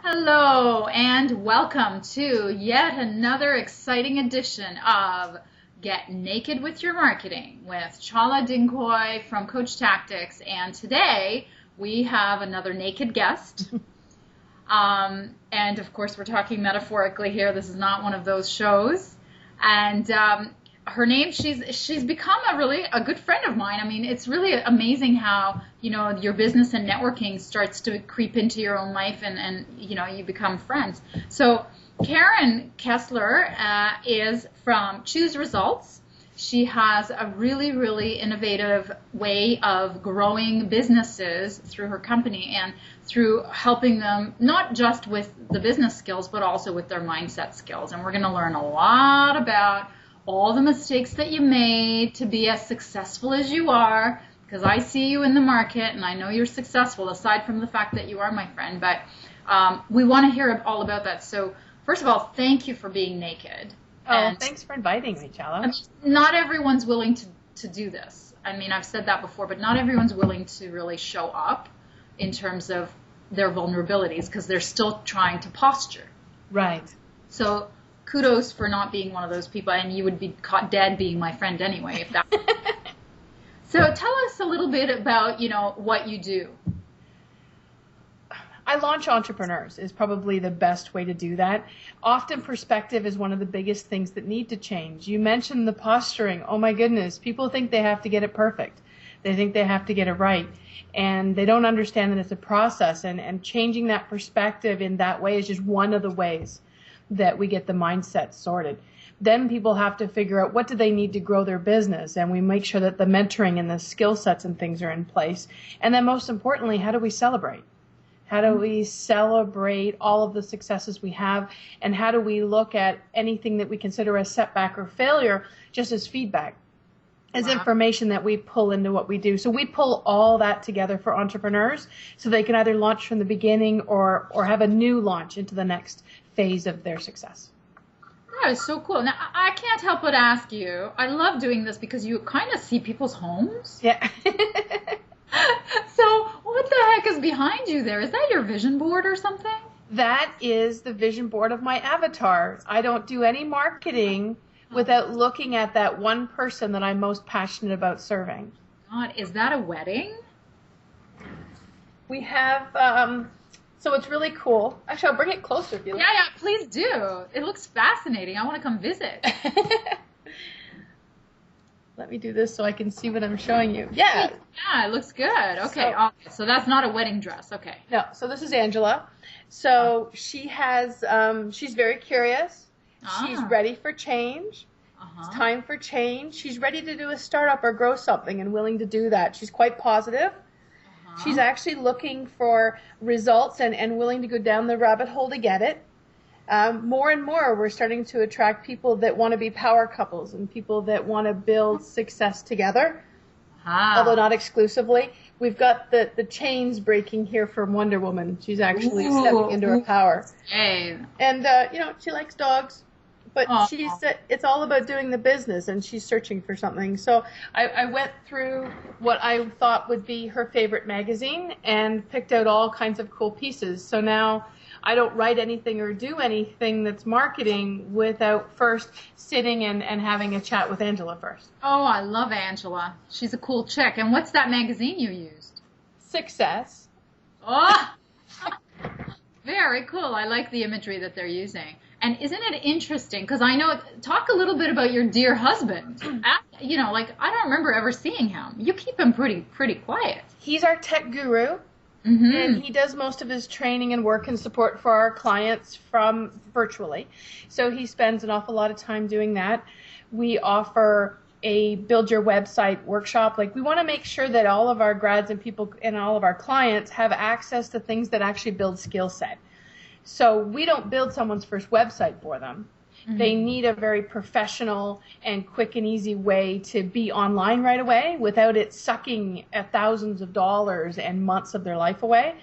Hello and welcome to yet another exciting edition of Get Naked with Your Marketing with Chala Dincoy from Coachtactics. And today we have another naked guest. And of course we're talking metaphorically here. This is not one of those shows. And her name, she's become a good friend of mine. I mean, it's really amazing how, your business and networking starts to creep into your own life and you become friends. So Karen Kessler is from Choose Results. She has a really, really innovative way of growing businesses through her company and through helping them not just with the business skills, but also with their mindset skills. And we're going to learn a lot about all the mistakes that you made to be as successful as you are, because I see you in the market and I know you're successful, aside from the fact that you are my friend. But we want to hear all about that. So first of all, thank you for being naked. And thanks for inviting me, Chala. Not everyone's willing to do this. I mean, I've said that before, but not everyone's willing to really show up in terms of their vulnerabilities because they're still trying to posture. Right. So kudos for not being one of those people, and you would be caught dead being my friend anyway. If that. So tell us a little bit about, what you do. I launch entrepreneurs is probably the best way to do that. Often perspective is one of the biggest things that need to change. You mentioned the posturing. Oh my goodness, people think they have to get it perfect. They think they have to get it right. And they don't understand that it's a process. And changing that perspective in that way is just one of the ways that we get the mindset sorted. Then people have to figure out what do they need to grow their business, and we make sure that the mentoring and the skill sets and things are in place. And then most importantly, how do we celebrate? How do we celebrate all of the successes we have, and how do we look at anything that we consider a setback or failure just as feedback, as information that we pull into what we do. So we pull all that together for entrepreneurs so they can either launch from the beginning or have a new launch into the next phase of their success. That is so cool. Now, I can't help but ask you, I love doing this because you kind of see people's homes. Yeah. So what the heck is behind you there? Is that your vision board or something? That is the vision board of my avatar. I don't do any marketing without looking at that one person that I'm most passionate about serving. God, is that a wedding? We have, so it's really cool. Actually, I'll bring it closer if you like. Yeah, please do. It looks fascinating. I want to come visit. Let me do this so I can see what I'm showing you. Yeah. Yeah, it looks good. Okay. So that's not a wedding dress. Okay. No. So this is Angela. So she has, she's very curious. She's ready for change. It's time for change. She's ready to do a startup or grow something and willing to do that. She's quite positive. She's actually looking for results and willing to go down the rabbit hole to get it. More and more, we're starting to attract people that want to be power couples and people that want to build success together, although not exclusively. We've got the chains breaking here from Wonder Woman. She's actually stepping into her power. Hey. And, she likes dogs. But she said it's all about doing the business, and she's searching for something. So I went through what I thought would be her favorite magazine and picked out all kinds of cool pieces. So now I don't write anything or do anything that's marketing without first sitting and having a chat with Angela first. Oh, I love Angela. She's a cool chick. And what's that magazine you used? Success. Oh, very cool. I like the imagery that they're using. And isn't it interesting? Because I know, talk a little bit about your dear husband. I don't remember ever seeing him. You keep him pretty quiet. He's our tech guru. And he does most of his training and work and support for our clients from virtually. So he spends an awful lot of time doing that. We offer a build your website workshop. Like, we want to make sure that all of our grads and people and all of our clients have access to things that actually build skill set. So we don't build someone's first website for them. They need a very professional and quick and easy way to be online right away without it sucking thousands of dollars and months of their life away.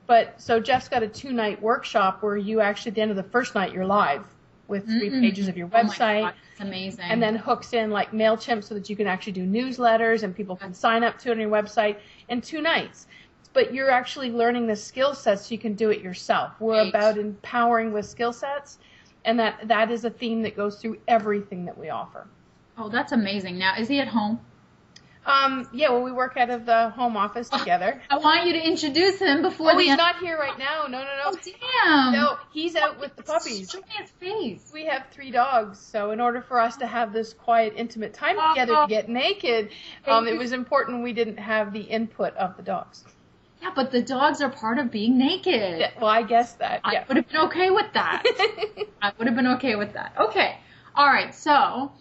But so Jeff's got a 2-night workshop where you actually, at the end of the first night, you're live with 3 pages of your website. Oh my God, that's amazing. And then hooks in like MailChimp so that you can actually do newsletters and people can sign up to it on your website in 2 nights. but you're actually learning the skill sets so you can do it yourself. We're Right. about empowering with skill sets, and that is a theme that goes through everything that we offer. Oh, that's amazing. Now, is he at home? Yeah, well, we work out of the home office together. I want you to introduce him before Oh, the he's not here right now. No. Oh, damn. No, he's out with the puppies. Show me his face. We have 3 dogs, so in order for us to have this quiet, intimate time together to get naked, it was important we didn't have the input of the dogs. Yeah, but the dogs are part of being naked. Yeah, well, I guess that. Yeah. I would have been okay with that. I would have been okay with that. Okay. All right. So,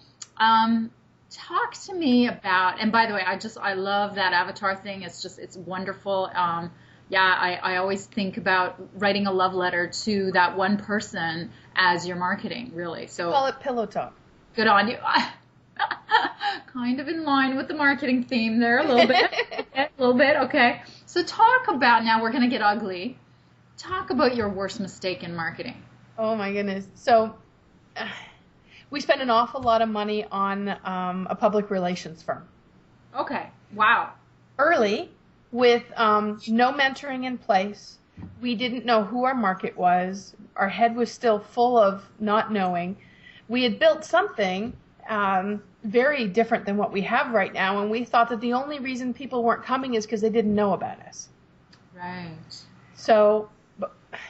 talk to me about, and by the way, I love that avatar thing. It's wonderful. I always think about writing a love letter to that one person as your marketing, really. So Call it pillow talk. Good on you. Kind of in line with the marketing theme there a little bit. A little bit, okay. So talk about, now we're going to get ugly. Talk about your worst mistake in marketing. Oh my goodness. So we spend an awful lot of money on a public relations firm. Okay. Wow. Early, with no mentoring in place, we didn't know who our market was. Our head was still full of not knowing. We had built something very different than what we have right now, and we thought that the only reason people weren't coming is because they didn't know about us. Right. So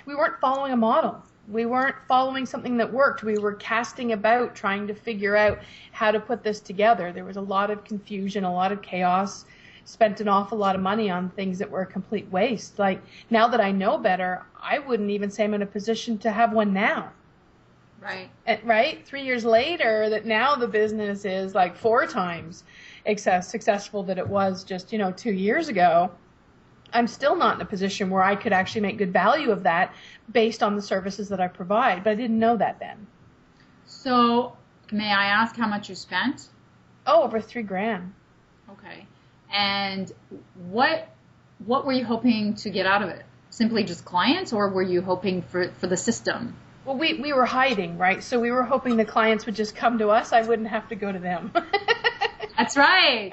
we weren't following a model. We weren't following something that worked. We were casting about, trying to figure out how to put this together. There was a lot of confusion, a lot of chaos, spent an awful lot of money on things that were a complete waste. Like, now that I know better, I wouldn't even say I'm in a position to have one now. Right. Right? 3 years later, that now the business is like 4 times successful that it was just, 2 years ago. I'm still not in a position where I could actually make good value of that based on the services that I provide, but I didn't know that then. So, may I ask how much you spent? Oh, over $3,000. Okay. And what were you hoping to get out of it? Simply just clients, or were you hoping for the system? Well, we were hiding, right? So we were hoping the clients would just come to us. I wouldn't have to go to them. That's right.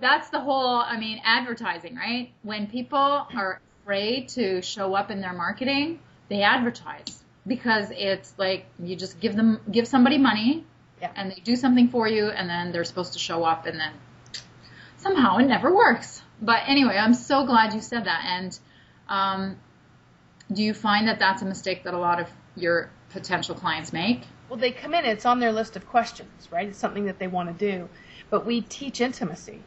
That's the whole, advertising, right? When people are afraid to show up in their marketing, they advertise, because it's like you just give somebody money, yeah, and they do something for you, and then they're supposed to show up, and then somehow it never works. But anyway, I'm so glad you said that. And do you find that that's a mistake that a lot of your potential clients make? Well, they come in, it's on their list of questions, right? It's something that they want to do. But we teach intimacy.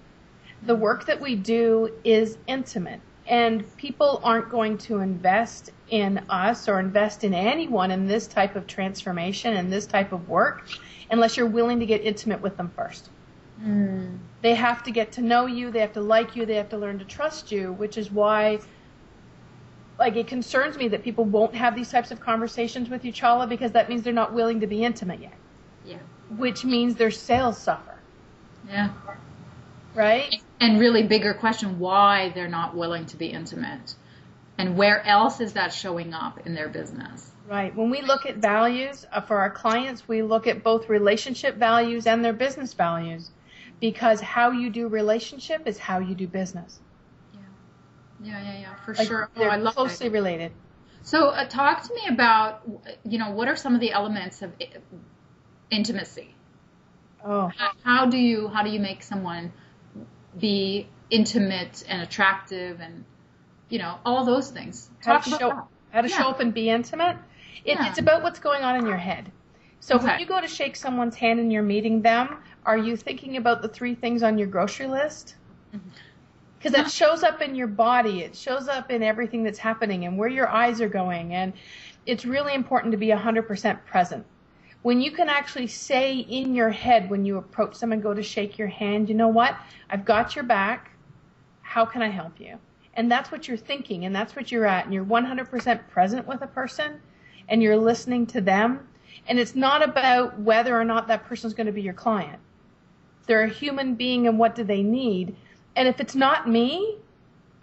The work that we do is intimate. And people aren't going to invest in us or invest in anyone in this type of transformation and this type of work unless you're willing to get intimate with them first. Mm. They have to get to know you. They have to like you. They have to learn to trust you, which is why, it concerns me that people won't have these types of conversations with you, Chala, because that means they're not willing to be intimate yet. Yeah. Which means their sales suffer. Yeah. Right? And really bigger question, why they're not willing to be intimate. And where else is that showing up in their business? Right. When we look at values for our clients, we look at both relationship values and their business values, because how you do relationship is how you do business. Yeah, for sure. They're I love closely related. So talk to me about, what are some of the elements of intimacy? Oh. How do you make someone be intimate and attractive and, all those things? How to show up and be intimate? It's about what's going on in your head. So when you go to shake someone's hand and you're meeting them, are you thinking about the 3 things on your grocery list? Because that shows up in your body. It shows up in everything that's happening and where your eyes are going. And it's really important to be 100% present. When you can actually say in your head when you approach someone, go to shake your hand, you know what? I've got your back. How can I help you? And that's what you're thinking, and that's what you're at. And you're 100% present with a person, and you're listening to them. And it's not about whether or not that person's going to be your client. They're a human being, and what do they need? And if it's not me,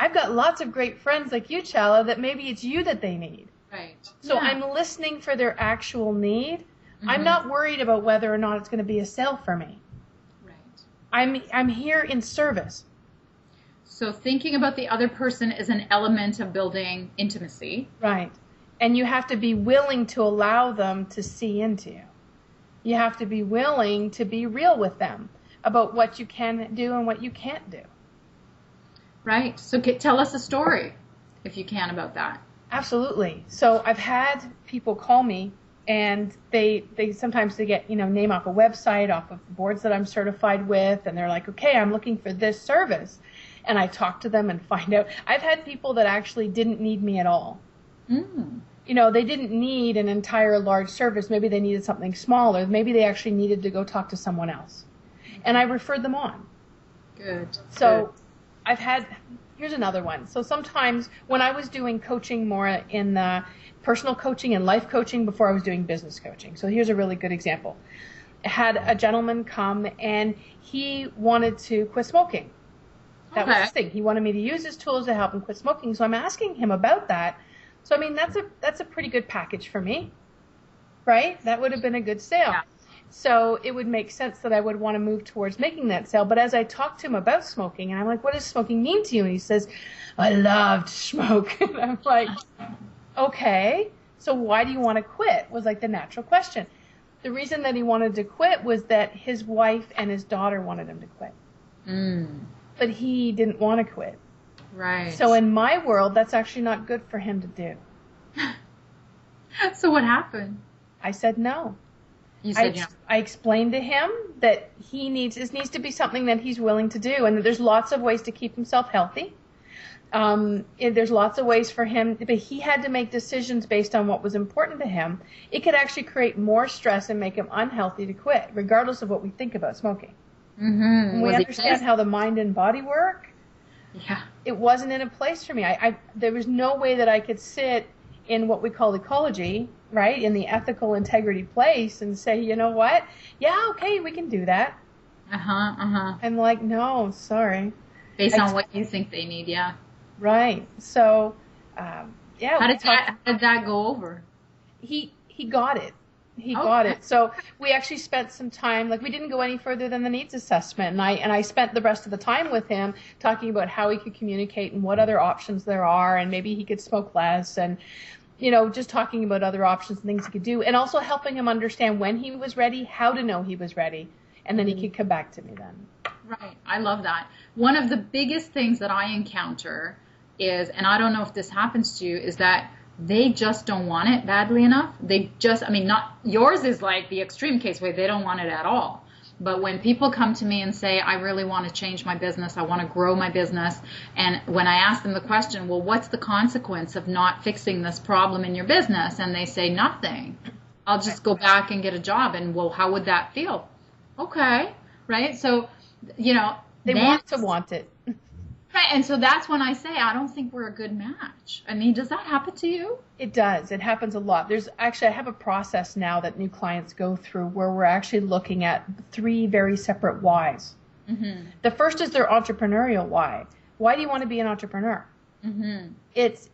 I've got lots of great friends like you, Chala, that maybe it's you that they need. Right. So I'm listening for their actual need. Mm-hmm. I'm not worried about whether or not it's going to be a sale for me. Right. I'm here in service. So thinking about the other person is an element of building intimacy. Right. And you have to be willing to allow them to see into you. You have to be willing to be real with them about what you can do and what you can't do. Right. So tell us a story, if you can, about that. Absolutely. So I've had people call me, and they sometimes they get, name off a website, off of boards that I'm certified with, and they're like, okay, I'm looking for this service. And I talk to them and find out. I've had people that actually didn't need me at all. Mm. They didn't need an entire large service. Maybe they needed something smaller. Maybe they actually needed to go talk to someone else. And I referred them on. Good. So here's another one. So sometimes when I was doing coaching more in the personal coaching and life coaching before I was doing business coaching. So here's a really good example. I had a gentleman come and he wanted to quit smoking. That was his thing. He wanted me to use his tools to help him quit smoking. So I'm asking him about that. So, I mean, that's a pretty good package for me, right? That would have been a good sale. Yeah. So it would make sense that I would want to move towards making that sale. But as I talked to him about smoking, and I'm like, what does smoking mean to you? And he says, I love to smoke. And I'm like, okay, so why do you want to quit? Was like the natural question. The reason that he wanted to quit was that his wife and his daughter wanted him to quit. Mm. But he didn't want to quit. Right. So in my world, that's actually not good for him to do. So what happened? I said no. You said I explained to him that this needs to be something that he's willing to do, and that there's lots of ways to keep himself healthy. There's lots of ways for him, but he had to make decisions based on what was important to him. It could actually create more stress and make him unhealthy to quit, regardless of what we think about smoking. Mm-hmm. When we understand how the mind and body work, yeah, it wasn't in a place for me. There was no way that I could sit in what we call ecology, right, in the ethical integrity place and say, you know what? Yeah, okay, we can do that. I'm like, no, sorry. Based on what you think they need, yeah. Right. So, yeah. How did that go over? He got it. He got it. So we actually spent some time, we didn't go any further than the needs assessment. And I spent the rest of the time with him talking about how he could communicate and what other options there are, and maybe he could smoke less, and, just talking about other options and things he could do, and also helping him understand when he was ready, how to know he was ready, and then he could come back to me then. Right. I love that. One of the biggest things that I encounter is, and I don't know if this happens to you, is that they just don't want it badly enough. Not yours is like the extreme case where they don't want it at all. But when people come to me and say, I really want to change my business, I want to grow my business, and when I ask them the question, well, what's the consequence of not fixing this problem in your business? And they say, nothing. I'll just go back and get a job. And, well, how would that feel? Okay. Right? So, they want it. Right, and so that's when I say, I don't think we're a good match. I mean, does that happen to you? It does. It happens a lot. I have a process now that new clients go through where we're actually looking at 3 very separate whys. Mm-hmm. The first is their entrepreneurial why. Why do you want to be an entrepreneur? Mm-hmm. It's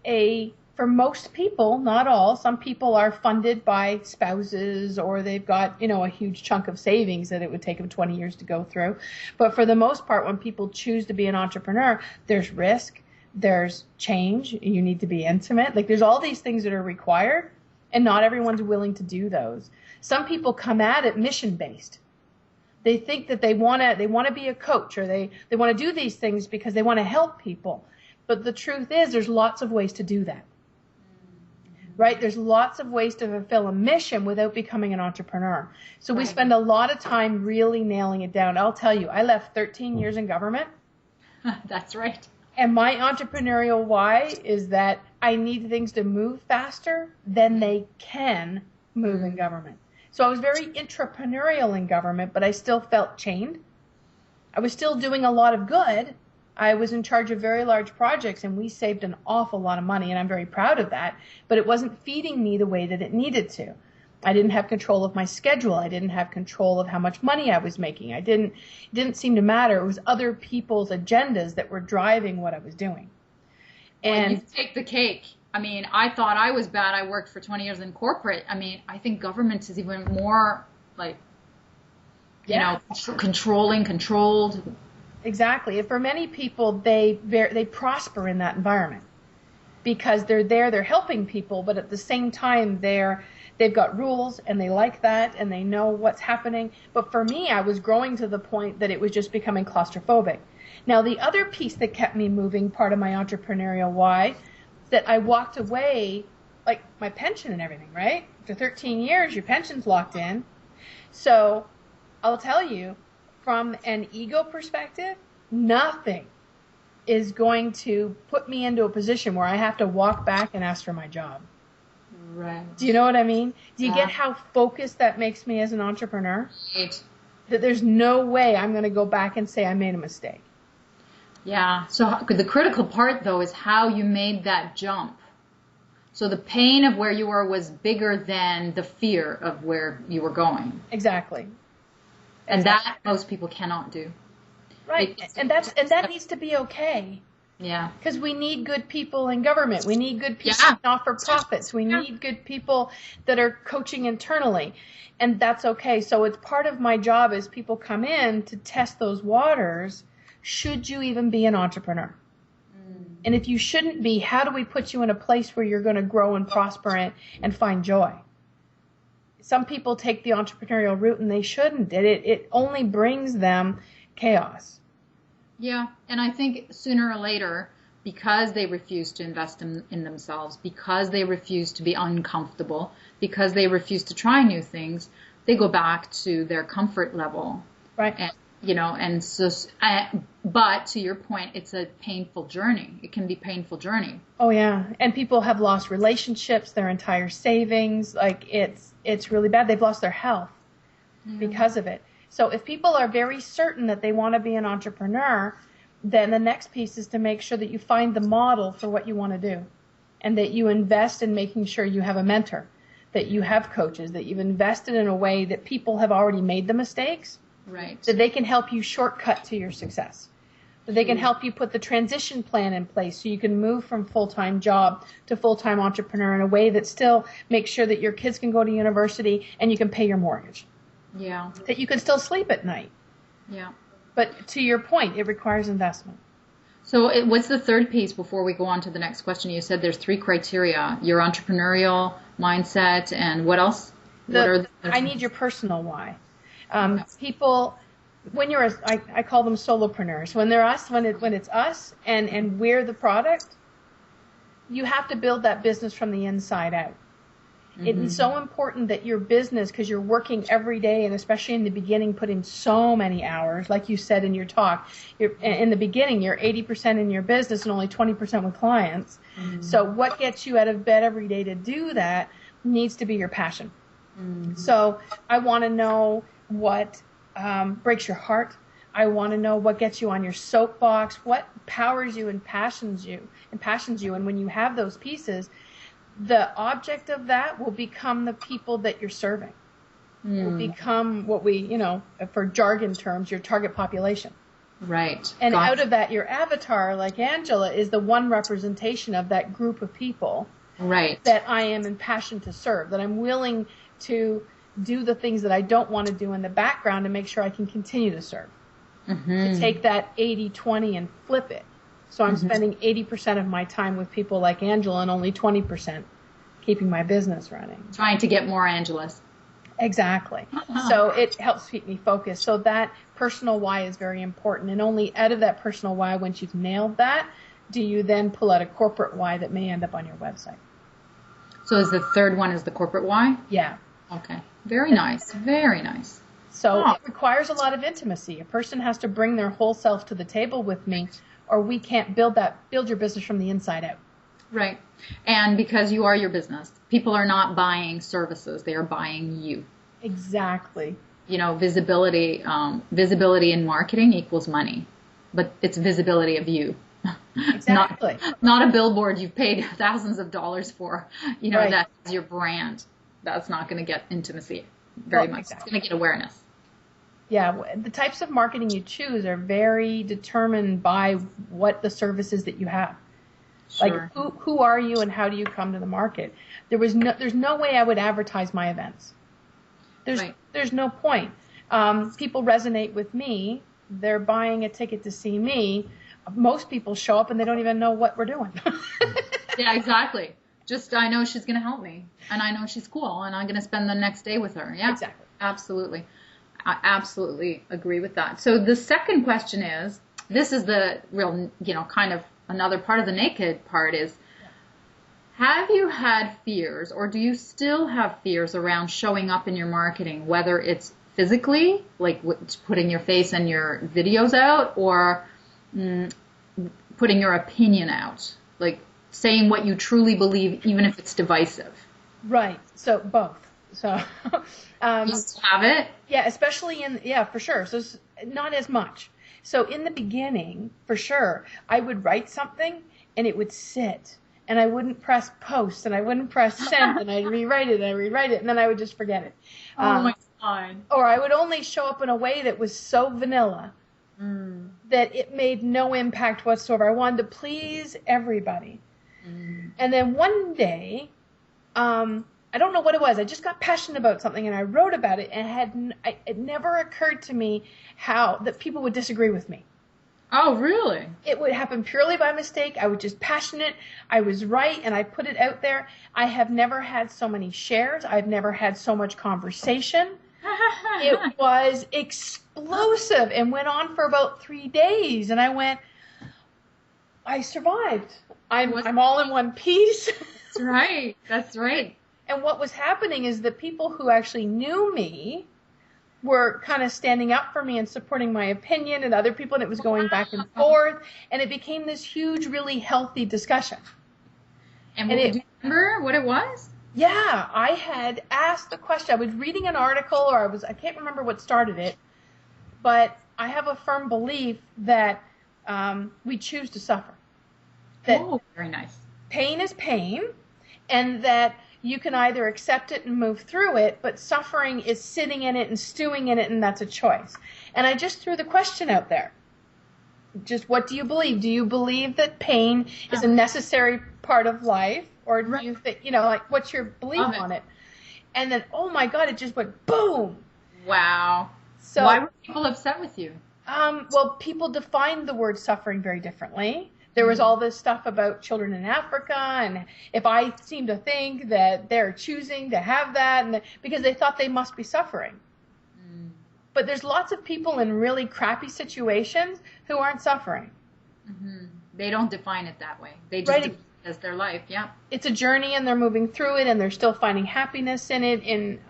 for most people, not all, some people are funded by spouses, or they've got, a huge chunk of savings that it would take them 20 years to go through. But for the most part, when people choose to be an entrepreneur, there's risk, there's change, you need to be intimate. There's all these things that are required, and not everyone's willing to do those. Some people come at it mission-based. They think that they want to be a coach, or they want to do these things because they want to help people. But the truth is, there's lots of ways to do that. Right? There's lots of ways to fulfill a mission without becoming an entrepreneur. So we spend a lot of time really nailing it down. I'll tell you, I left 13 years in government. That's right. And my entrepreneurial why is that I need things to move faster than they can move in government. So I was very entrepreneurial in government, but I still felt chained. I was still doing a lot of good. I was in charge of very large projects, and we saved an awful lot of money, and I'm very proud of that, but it wasn't feeding me the way that it needed to. I didn't have control of my schedule. I didn't have control of how much money I was making. It didn't seem to matter. It was other people's agendas that were driving what I was doing. And you take the cake. I mean, I thought I was bad. I worked for 20 years in corporate. I mean, I think government is even more controlled. Exactly. And for many people, they prosper in that environment because they're helping people, but at the same time they've got rules and they like that and they know what's happening. But for me, I was growing to the point that it was just becoming claustrophobic. Now, the other piece that kept me moving, part of my entrepreneurial why, that I walked away, like my pension and everything, right? After 13 years, your pension's locked in. So I'll tell you, from an ego perspective, nothing is going to put me into a position where I have to walk back and ask for my job. Right. Do you know what I mean? Do you get how focused that makes me as an entrepreneur? Right. That there's no way I'm going to go back and say I made a mistake. Yeah. So the critical part, though, is how you made that jump. So the pain of where you were was bigger than the fear of where you were going. Exactly. And that most people cannot do. Right. And that needs to be okay. Yeah. Because we need good people in government. We need good people in not-for-profits. We need good people that are coaching internally. And that's okay. So it's part of my job as people come in to test those waters. Should you even be an entrepreneur? And if you shouldn't be, how do we put you in a place where you're going to grow and prosper and find joy? Some people take the entrepreneurial route and they shouldn't. It only brings them chaos. Yeah, and I think sooner or later, because they refuse to invest in themselves, because they refuse to be uncomfortable, because they refuse to try new things, they go back to their comfort level. Right. And, and so, but to your point, it's a painful journey. It can be a painful journey. Oh yeah, and people have lost relationships, their entire savings. Like it's really bad. They've lost their health because of it. So if people are very certain that they want to be an entrepreneur, then the next piece is to make sure that you find the model for what you want to do, and that you invest in making sure you have a mentor, that you have coaches, that you've invested in a way that people have already made the mistakes. Right. That they can help you shortcut to your success. That they can help you put the transition plan in place so you can move from full-time job to full-time entrepreneur in a way that still makes sure that your kids can go to university and you can pay your mortgage. Yeah. That you can still sleep at night. Yeah. But to your point, it requires investment. So what's the third piece before we go on to the next question? You said there's 3 criteria: your entrepreneurial mindset and what else? I need your personal why. People, when you're, I call them solopreneurs. When it's us and we're the product, you have to build that business from the inside out. Mm-hmm. It's so important that your business, because you're working every day, and especially in the beginning, put in so many hours, like you said in your talk. In the beginning, you're 80% in your business and only 20% with clients. Mm-hmm. So what gets you out of bed every day to do that needs to be your passion. Mm-hmm. So I want to know what breaks your heart. I want to know what gets you on your soapbox, what powers you and passions you. And when you have those pieces, the object of that will become the people that you're serving. Will become what we, for jargon terms, your target population. Right. And out of that, your avatar, like Angela, is the one representation of that group of people. Right. That I am impassioned to serve, that I'm willing to do the things that I don't want to do in the background to make sure I can continue to serve. Mm-hmm. To take that 80-20 and flip it. So I'm spending 80% of my time with people like Angela and only 20% keeping my business running. Trying to get more Angelas. Exactly. So it helps keep me focused. So that personal why is very important. And only out of that personal why, once you've nailed that, do you then pull out a corporate why that may end up on your website. So is the third one is the corporate why? Yeah. Okay. Very nice. Very nice. So it requires a lot of intimacy. A person has to bring their whole self to the table with me, or we can't build your business from the inside out. Right. And because you are your business, people are not buying services. They are buying you. Exactly. Visibility in marketing equals money, but it's visibility of you. Exactly. not a billboard you've paid thousands of dollars for. Right. That's your brand. That's not going to get intimacy very much. Exactly. It's going to get awareness. Yeah, the types of marketing you choose are very determined by what the service is that you have. Sure. Like who are you and how do you come to the market? There's no way I would advertise my events. There's no point. People resonate with me they're buying a ticket to see me. Most people show up and they don't even know what we're doing. Yeah, exactly. Just, I know she's going to help me, and I know she's cool, and I'm going to spend the next day with her. Yeah, Exactly. Absolutely. I absolutely agree with that. So the second question is, this is the real, kind of another part of the naked part is, have you had fears, or do you still have fears around showing up in your marketing, whether it's physically, like putting your face and your videos out, or putting your opinion out, like saying what you truly believe, even if it's divisive? Right. So both. So You still have it? yeah, especially for sure. So it's not as much. So in the beginning, for sure, I would write something and it would sit, and I wouldn't press post, and I wouldn't press send, and I'd rewrite it, and then I would just forget it. Oh my God. Or I would only show up in a way that was so vanilla that it made no impact whatsoever. I wanted to please everybody. And then one day, I don't know what it was. I just got passionate about something, and I wrote about it, and it never occurred to me that people would disagree with me. Oh, really? It would happen purely by mistake. I was just passionate. I was right, and I put it out there. I have never had so many shares. I've never had so much conversation. It was explosive and went on for about 3 days, and I went, I survived. I'm all in one piece. That's right. That's right. And what was happening is that people who actually knew me were kind of standing up for me and supporting my opinion, and other people, and it was going back and forth, and it became this huge, really healthy discussion. And do you remember what it was? Yeah, I had asked the question. I was reading an article, or I can't remember what started it, but I have a firm belief that we choose to suffer. That very nice. Pain is pain, and that you can either accept it and move through it, but suffering is sitting in it and stewing in it, and that's a choice. And I just threw the question out there. Just, what do you believe? Do you believe that pain is a necessary part of life? Or do you think, what's your belief on it? And then, oh my God, it just went boom. Wow. So, why were people upset with you? Well, people defined the word suffering very differently. There was all this stuff about children in Africa, and if I seem to think that they're choosing to have that, and because they thought they must be suffering. But there's lots of people in really crappy situations who aren't suffering. They don't define it that way. They just define it as their life. Yeah. It's a journey, and they're moving through it, and they're still finding happiness in it. And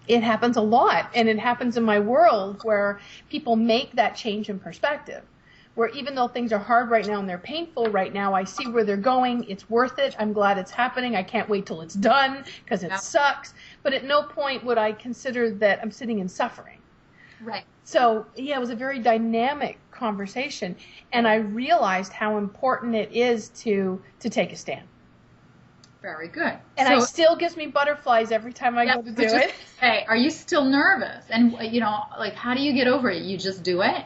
it happens a lot, and it happens in my world where people make that change in perspective. Where even though things are hard right now and they're painful right now, I see where they're going. It's worth it. I'm glad it's happening. I can't wait till it's done because it sucks. But at no point would I consider that I'm sitting in suffering. Right. So, yeah, it was a very dynamic conversation. And I realized how important it is to take a stand. Very good. And it still gives me butterflies every time I go to do it. Hey, are you still nervous? And, how do you get over it? You just do it?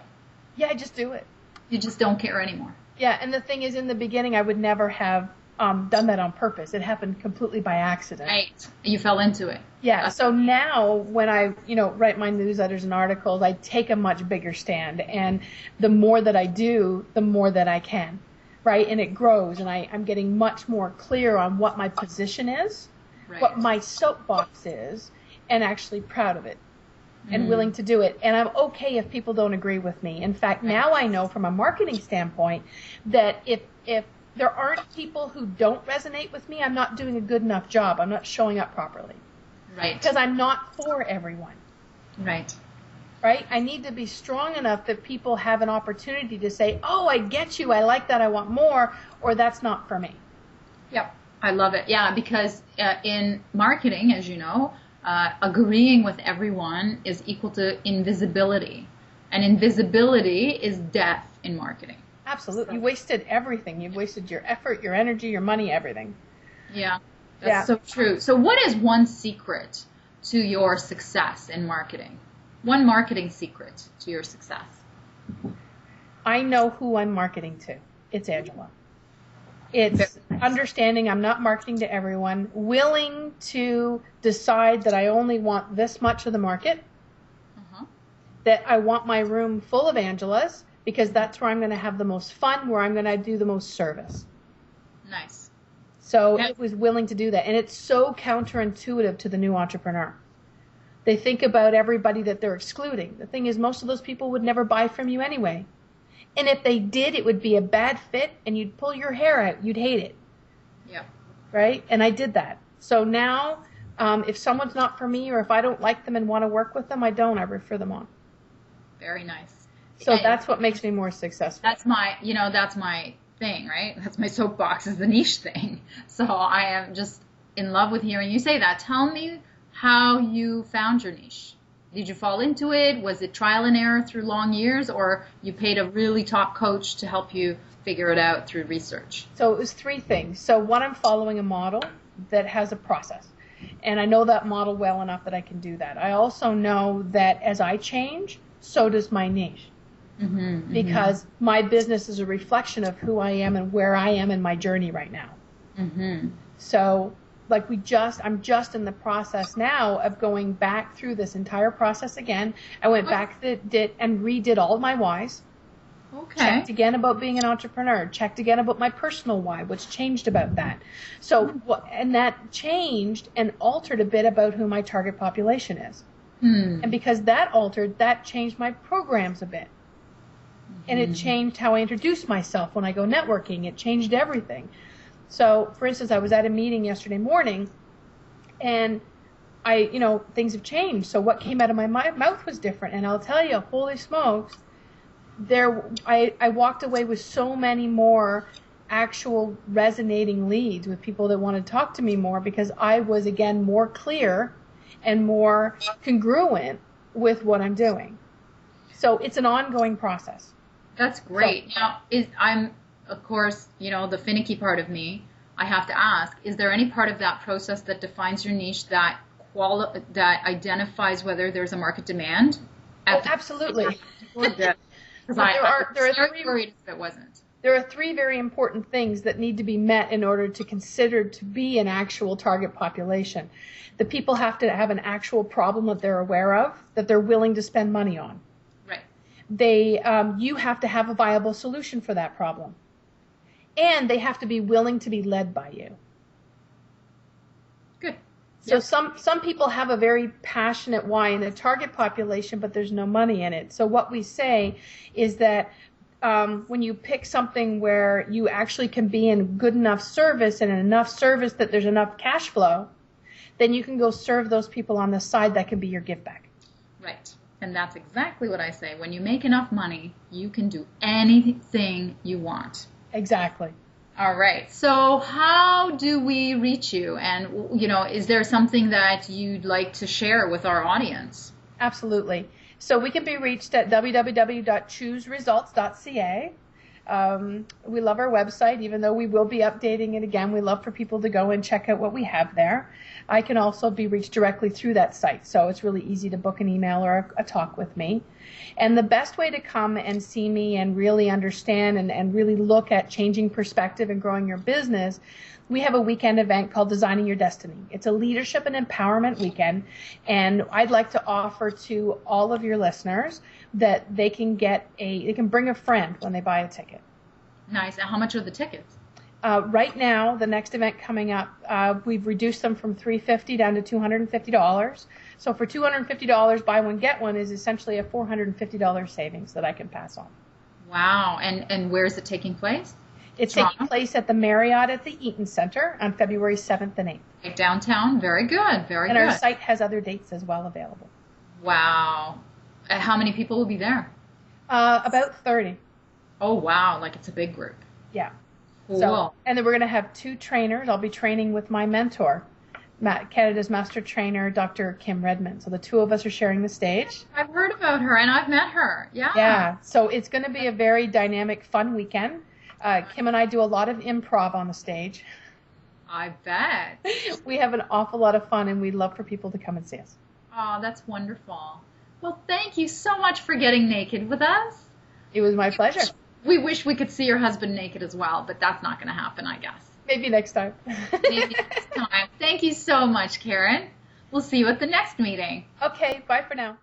Yeah, I just do it. You just don't care anymore. Yeah, and the thing is, in the beginning, I would never have done that on purpose. It happened completely by accident. Right. You fell into it. Yeah, so now when I, write my newsletters and articles, I take a much bigger stand. And the more that I do, the more that I can, right? And it grows, and I'm getting much more clear on what my position is, what my soapbox is, and actually proud of it. And willing to do it. And I'm okay if people don't agree with me. In fact, now I know from a marketing standpoint that if there aren't people who don't resonate with me, I'm not doing a good enough job. I'm not showing up properly. Right. Because I'm not for everyone. Right. Right? I need to be strong enough that people have an opportunity to say, oh, I get you, I like that, I want more, or that's not for me. Yep. I love it. Yeah, because in marketing, as you know, agreeing with everyone is equal to invisibility. And invisibility is death in marketing. Absolutely. You wasted everything. You've wasted your effort, your energy, your money, everything. Yeah. That's so true. So what is one secret to your success in marketing? One marketing secret to your success? I know who I'm marketing to. It's Angela. It's understanding I'm not marketing to everyone, willing to decide that I only want this much of the market, that I want my room full of Angelas because that's where I'm going to have the most fun, where I'm going to do the most service. Nice. So it was willing to do that. And it's so counterintuitive to the new entrepreneur. They think about everybody that they're excluding. The thing is, most of those people would never buy from you anyway. And if they did, it would be a bad fit and you'd pull your hair out. You'd hate it. Yeah. Right? And I did that. So now, if someone's not for me or if I don't like them and want to work with them, I don't. I refer them on. Very nice. So that's what makes me more successful. That's my thing, right? That's my soapbox, is the niche thing. So I am just in love with hearing you say that. Tell me how you found your niche. Did you fall into it? Was it trial and error through long years, or you paid a really top coach to help you figure it out through research? So it was three things. So one, I'm following a model that has a process. And I know that model well enough that I can do that. I also know that as I change, so does my niche. Because my business is a reflection of who I am and where I am in my journey right now. So like I'm just in the process now of going back through this entire process again. I went back and redid all of my whys. Okay. Checked again about being an entrepreneur. Checked again about my personal why, what's changed about that. So, and that changed and altered a bit about who my target population is. And because that altered, that changed my programs a bit. And it changed how I introduce myself when I go networking. It changed everything. So, for instance, I was at a meeting yesterday morning, and things have changed. So what came out of my mouth was different. And I'll tell you, holy smokes, I walked away with so many more actual resonating leads with people that want to talk to me more because I was, again, more clear and more congruent with what I'm doing. So it's an ongoing process. That's great. So, now, I'm, of course, the finicky part of me, I have to ask, is there any part of that process that defines your niche that identifies whether there's a market demand? Absolutely. Because I was very worried if it wasn't. There are three very important things that need to be met in order to consider to be an actual target population. The people have to have an actual problem that they're aware of, that they're willing to spend money on. You have to have a viable solution for that problem. And they have to be willing to be led by you. Good. So some people have a very passionate why in the target population, but there's no money in it. So what we say is that when you pick something where you actually can be in good enough service and enough service that there's enough cash flow, then you can go serve those people on the side. That can be your give back. Right. And that's exactly what I say. When you make enough money, you can do anything you want. Exactly. All right. So how do we reach you? And, is there something that you'd like to share with our audience? Absolutely. So we can be reached at www.chooseresults.ca. We love our website, even though we will be updating it again. We love for people to go and check out what we have there. I can also be reached directly through that site, so it's really easy to book an email or a talk with me. And the best way to come and see me and really understand and really look at changing perspective and growing your business, we have a weekend event called Designing Your Destiny. It's a leadership and empowerment weekend, and I'd like to offer to all of your listeners that they can bring a friend when they buy a ticket. Nice. And how much are the tickets? Right now, the next event coming up, we've reduced them from $350 down to $250. So for $250, buy one, get one is essentially a $450 savings that I can pass on. Wow. And where is it taking place? It's taking place at the Marriott at the Eaton Center on February 7th and 8th. Right downtown? Very good. Very good. And our site has other dates as well available. Wow. How many people will be there? About 30. Oh, wow. Like it's a big group. Yeah. Cool. So, and then we're going to have two trainers. I'll be training with my mentor, Canada's master trainer, Dr. Kim Redmond. So the two of us are sharing the stage. I've heard about her, and I've met her. Yeah. Yeah. So it's going to be a very dynamic, fun weekend. Kim and I do a lot of improv on the stage. I bet. We have an awful lot of fun, and we'd love for people to come and see us. Oh, that's wonderful. Well, thank you so much for getting naked with us. It was my pleasure. We wish we could see your husband naked as well, but that's not going to happen, I guess. Maybe next time. Maybe next time. Thank you so much, Karen. We'll see you at the next meeting. Okay, bye for now.